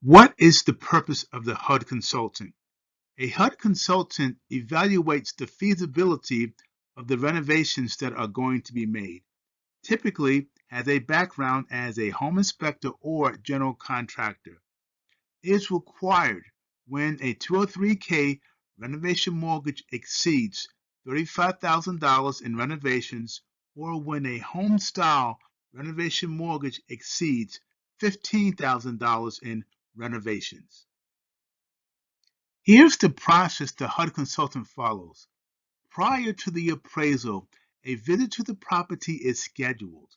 What is the purpose of the HUD consultant? A HUD consultant evaluates the feasibility of the renovations that are going to be made, typically has a background as a home inspector or general contractor. It is required when a 203K renovation mortgage exceeds $35,000 in renovations or when a home style renovation mortgage exceeds $15,000 in renovations. Here's the process the HUD consultant follows. Prior to the appraisal, a visit to the property is scheduled.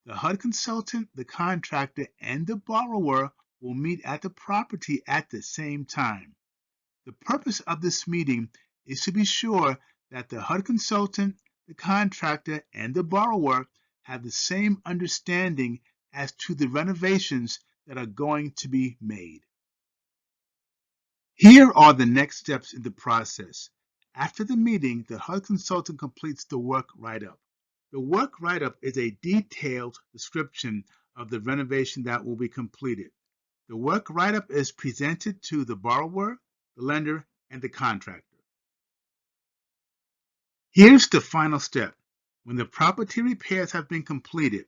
The HUD consultant, the contractor, and the borrower will meet at the property at the same time. The purpose of this meeting is to be sure that the HUD consultant, the contractor, and the borrower have the same understanding as to the renovations that are going to be made. Here are the next steps in the process. After the meeting, the HUD consultant completes the work write-up. The work write-up is a detailed description of the renovation that will be completed. The work write-up is presented to the borrower, the lender, and the contractor. Here's the final step. When the property repairs have been completed,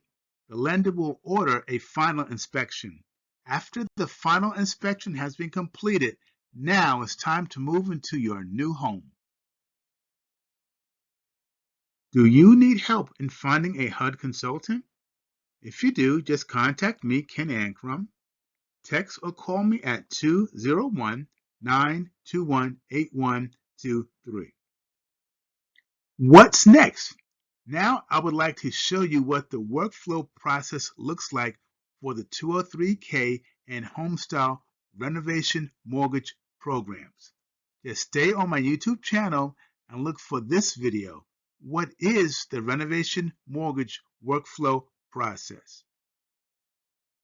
the lender will order a final inspection. After the final inspection has been completed, now it's time to move into your new home. Do you need help in finding a HUD consultant? If you do, just contact me, Ken Ankrum. Text or call me at 201-921-8123. What's next? Now I would like to show you what the workflow process looks like for the 203K and Homestyle renovation mortgage programs. Just stay on my YouTube channel and look for this video. What is the renovation mortgage workflow process?